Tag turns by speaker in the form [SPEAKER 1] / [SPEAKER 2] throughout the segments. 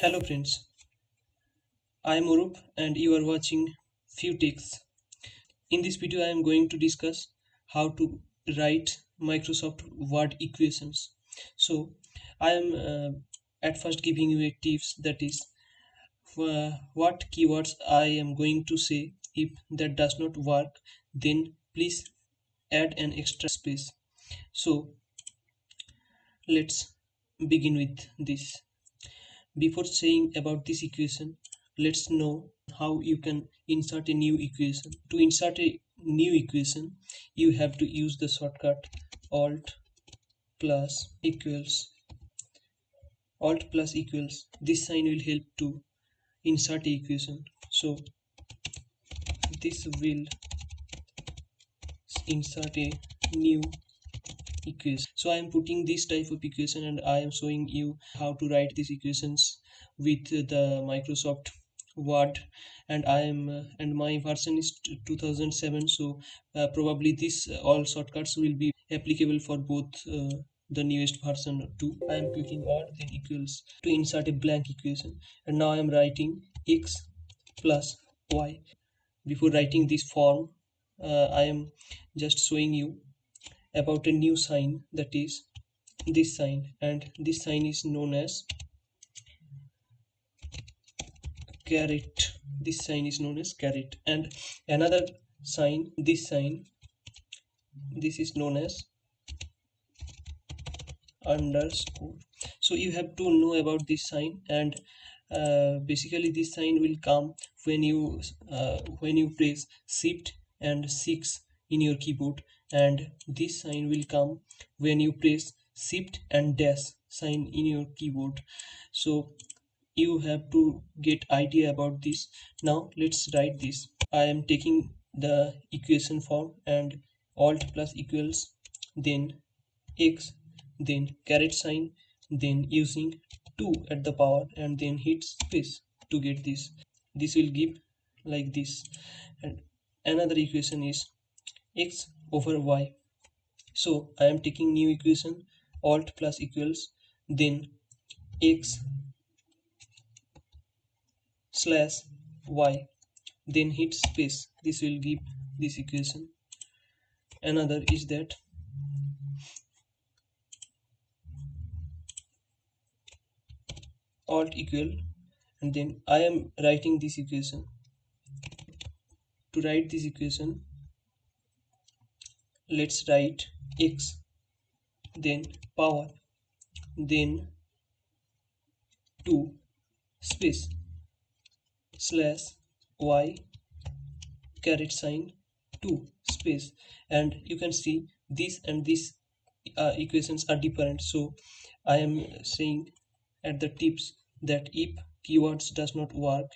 [SPEAKER 1] Hello friends, I am Urup and you are watching few TECHS. In this video I am going to discuss how to write Microsoft Word equations. So I am at first giving you a tips, that is what keywords I am going to say. If that does not work, then please add an extra space. So let's begin with this. Before saying about this equation, let's know how you can insert a new equation. To insert a new equation, you have to use the shortcut Alt plus equals. Alt plus equals. This sign will help to insert a equation. So this will insert a new equation. So I am putting this type of equation and I am showing you how to write these equations with the Microsoft Word, and I am and my version is 2007. So probably this all shortcuts will be applicable for both the newest version too. I am clicking Alt then equals to insert a blank equation, and now I am writing x plus y. Before writing this form, I am just showing you about a new sign, that is this sign, and this sign is known as caret. This sign is known as caret, and another sign, this sign, this is known as underscore. So you have to know about this sign, and basically this sign will come when you press shift and 6 in your keyboard, and this sign will come when you press shift and dash sign in your keyboard. So you have to get idea about this. Now let's write this. I am taking the equation form and alt plus equals, then x, then caret sign, then using 2 at the power, and then hit space to get this. This will give like this. And another equation is x over y. So I am taking new equation alt plus equals, then x slash y, then hit space. This will give this equation. Another is that alt equal, and then I am writing this equation. To write this equation, let's write x, then power, then 2 space slash y caret sign 2 space, and you can see this and this equations are different. So I am saying at the tips that if keywords does not work,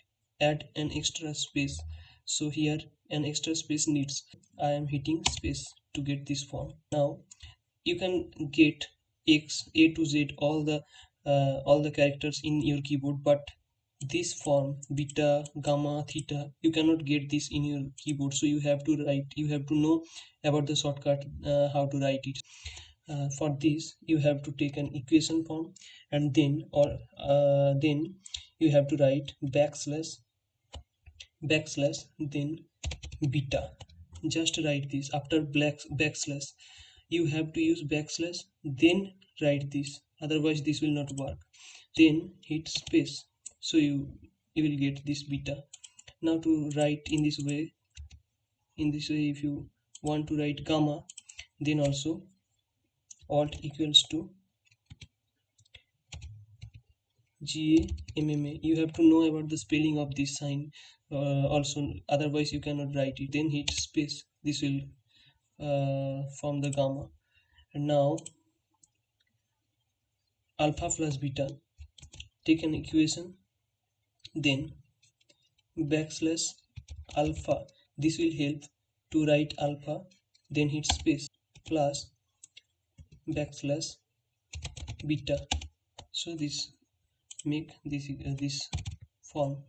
[SPEAKER 1] add an extra space. So here an extra space needs. I am hitting space to get this form. Now you can get x, a to z, all the characters in your keyboard, but this form beta, gamma, theta, you cannot get this in your keyboard. So you have to know about the shortcut, how to write it. For this you have to take an equation form, and then you have to write backslash then beta. Just write this after backslash. You have to use backslash then write this, otherwise this will not work. Then hit space, so you will get this beta. Now to write in this way, if you want to write gamma, then also alt equals to GAMMA. You have to know about the spelling of this sign also, otherwise you cannot write it. Then hit space. This will form the gamma. And now alpha plus beta. Take an equation, then backslash alpha. This will help to write alpha. Then hit space plus backslash beta. So this make this form.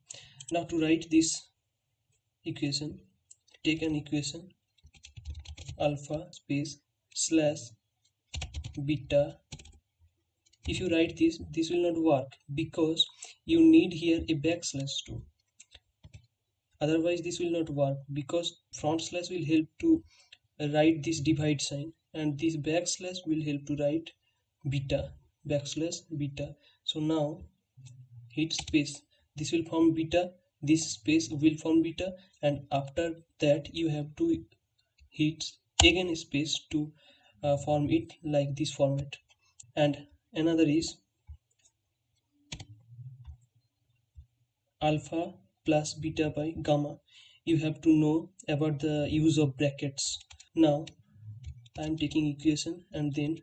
[SPEAKER 1] Now to write this equation, take an equation alpha space slash beta. If you write this will not work, because you need here a backslash too, otherwise this will not work, because front slash will help to write this divide sign, and this backslash will help to write beta, backslash beta. So now hit space, this will form beta, this space will form beta, and after that you have to hit again space to form it like this format. And another is alpha plus beta by gamma. You have to know about the use of brackets. Now I am taking equation and then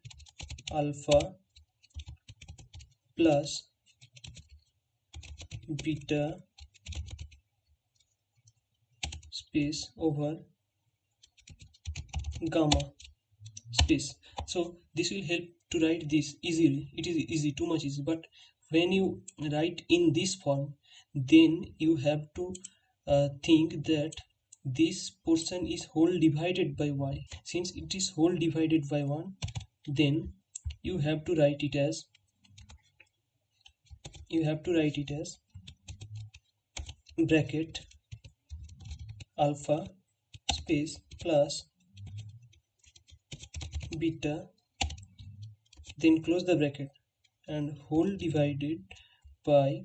[SPEAKER 1] alpha plus beta space over gamma space. So this will help to write this easily. It is easy, too much easy, but when you write in this form, then you have to think that this portion is whole divided by y. Since it is whole divided by 1, then you have to write it as bracket alpha space plus beta, then close the bracket, and whole divided by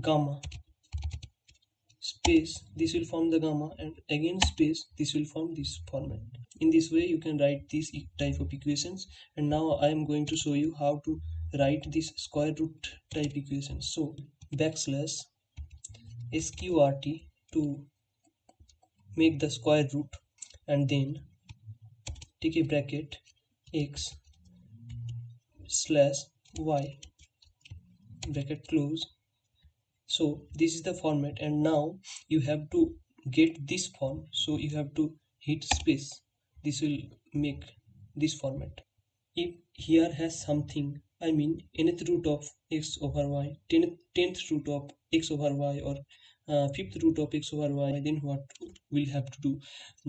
[SPEAKER 1] gamma space, this will form the gamma, and again space, this will form this format. In this way you can write this type of equations. And now I am going to show you how to write this square root type equations. So backslash sqrt to make the square root, and then take a bracket x slash y, bracket close. So this is the format, and now you have to get this form, so you have to hit space. This will make this format. If here has something, I mean nth root of x over y, 10th root of x over y, or 5th root of x over y, then what we'll have to do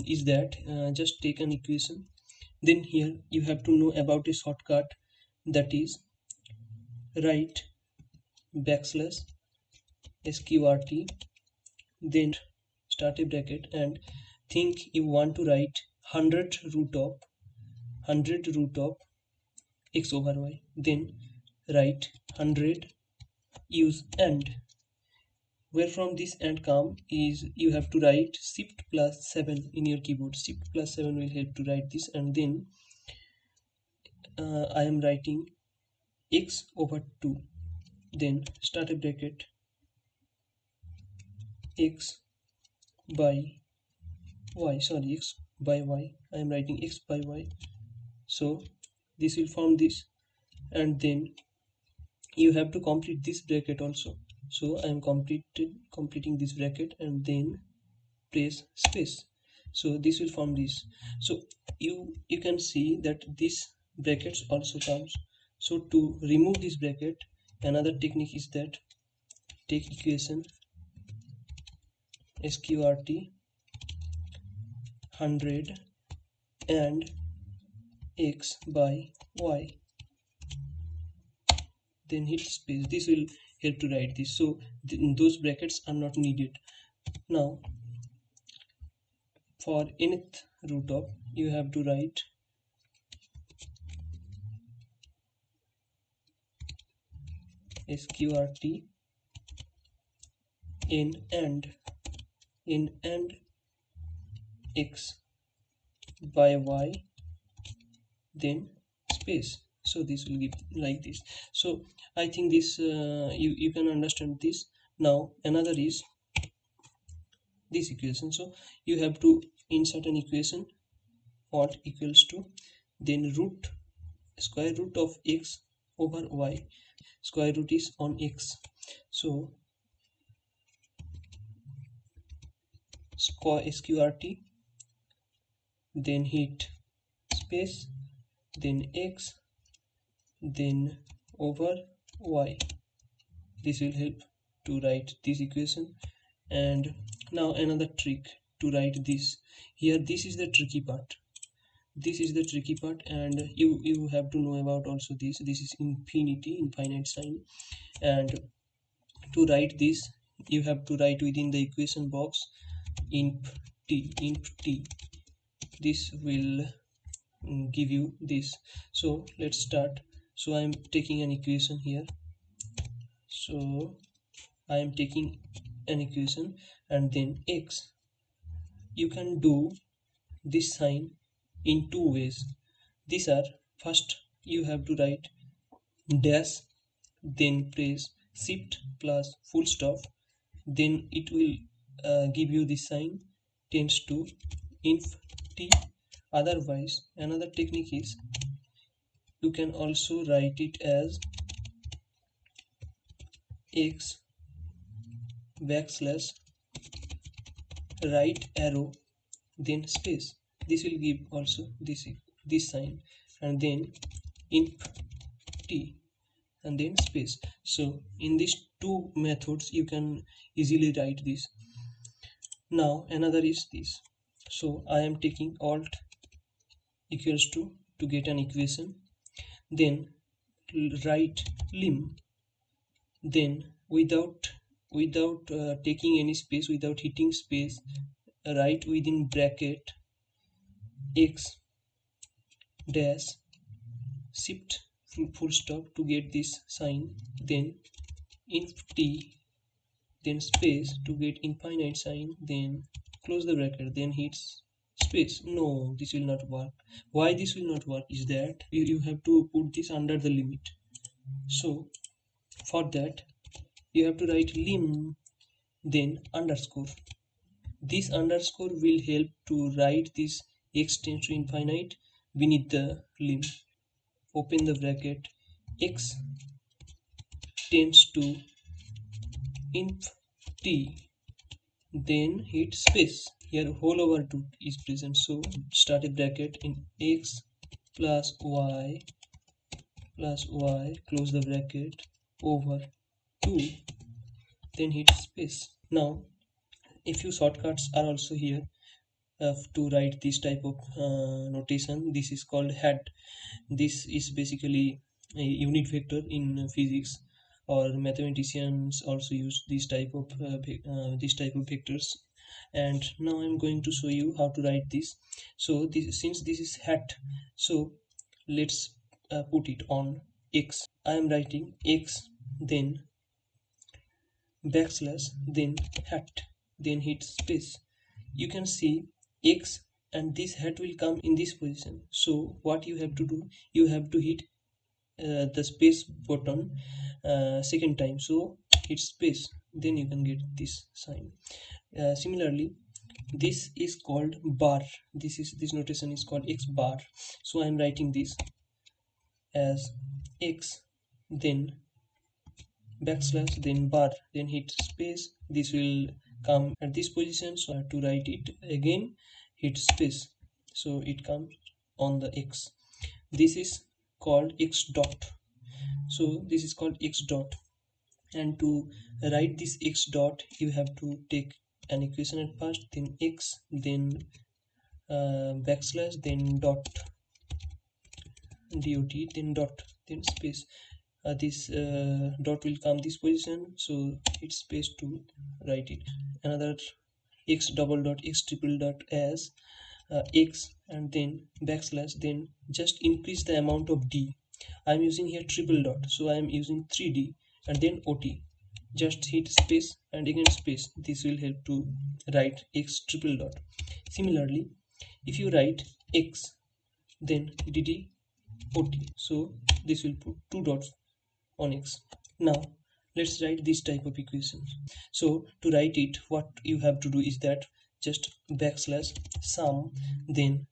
[SPEAKER 1] is that just take an equation. Then here you have to know about a shortcut, that is write backslash sqrt, then start a bracket, and think you want to write 100 root of x over y, then write 100, use and. Where from this and come is you have to write shift plus 7 in your keyboard. Shift plus 7 will help to write this, and then I am writing x over 2, then start a bracket x by y, x by y, I am writing x by y. So this will form this, and then you have to complete this bracket also. So I am completing this bracket, and then press space. So this will form this. So you can see that this brackets also comes. So to remove this bracket, another technique is that take equation sqrt 100 and x by y, then hit space. This will help to write this. So those brackets are not needed. Now for nth root of, you have to write sqrt in and x by y, then space. So this will give like this. So I think this you can understand this. Now another is this equation. So you have to insert an equation, what equals to, then square root of x over y, square root is on x, so sqrt, then hit space, then x, then over y. This will help to write this equation. And now another trick to write this. Here this is the tricky part. this is the tricky part, and you have to know about also this is infinite sign. And to write this, you have to write within the equation box inf t. This will give you this. So let's start. So I am taking an equation here. So I am taking an equation, and then x. You can do this sign in two ways. These are, first you have to write dash, then press shift plus full stop, then it will give you this sign tends to inf t. Otherwise, another technique is you can also write it as x backslash right arrow then space. This will give also this sign, and then inf t and then space. So in these two methods you can easily write this. Now another is this. So I am taking alt equals to get an equation, then write lim, then without taking any space, without hitting space, write within bracket x dash shift full stop to get this sign, then inf t, then space to get infinite sign, then close the bracket, then hits space. No, this will not work. Why this will not work is that you have to put this under the limit. So for that you have to write lim then underscore. This underscore will help to write this x tends to infinite beneath the lim. Open the bracket, x tends to inf t, then hit space. Here whole over 2 is present, so start a bracket in x plus y plus y, close the bracket, over 2, then hit space. Now a few shortcuts are also here to write this type of notation. This is called hat. This is basically a unit vector in physics, or mathematicians also use this type of vectors. And now I'm going to show you how to write this. So since this is hat, so let's put it on x. I am writing x, then backslash, then hat, then hit space. You can see x and this hat will come in this position. So what you have to do, you have to hit the space button second time. So hit space, then you can get this sign. Similarly, this is called bar. This notation is called x bar. So I am writing this as x, then backslash, then bar, then hit space. This will come at this position, so I have to write it again, hit space, so it comes on the x. This is called x dot. So this is called x dot, and to write this x dot you have to take an equation at first, then x, then backslash, then dot dot, then dot, then space. This dot will come this position, so it's space to write it. Another x double dot, x triple dot as x and then backslash, then just increase the amount of d. I'm using here triple dot, so I am using 3d, and then ot. Just hit space and again space. This will help to write x triple dot. Similarly, if you write x then dd ot, so this will put 2 dots on x. Now let's write this type of equation. So to write it, what you have to do is that just backslash sum, then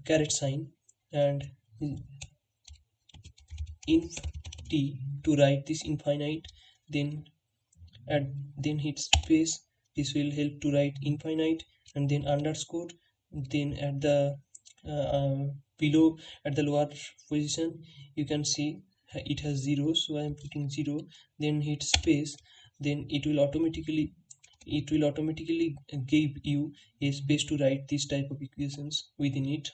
[SPEAKER 1] caret sign, and inf t to write this infinite, then then hit space. This will help to write infinite, and then underscore, then at the below, at the lower position you can see it has 0, so I am putting 0, then hit space, then it will automatically it will automatically give you a space to write this type of equations within it.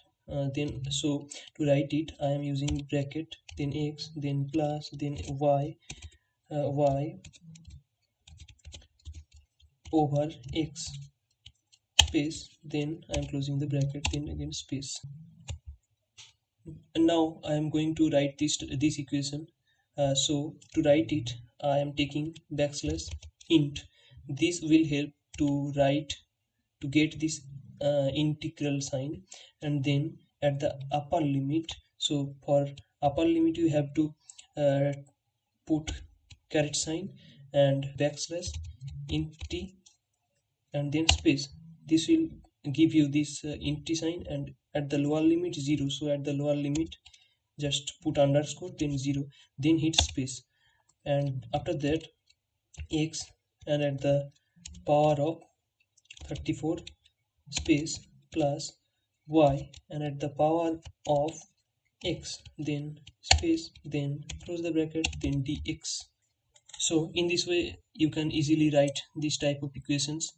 [SPEAKER 1] Then so to write it, I am using bracket, then x, then plus, then y over x space, then I am closing the bracket, then again space. And now I am going to write this equation. So to write it, I am taking backslash int. This will help to write, to get this integral sign. And then at the upper limit, so for upper limit you have to uh, put caret sign and backslash int and then space. This will give you this int sign, and at the lower limit 0. So at the lower limit just put underscore, then 0, then hit space, and after that x, and at the power of 34 space plus y, and at the power of x, then space, then close the bracket, then dx. So in this way you can easily write this type of equations.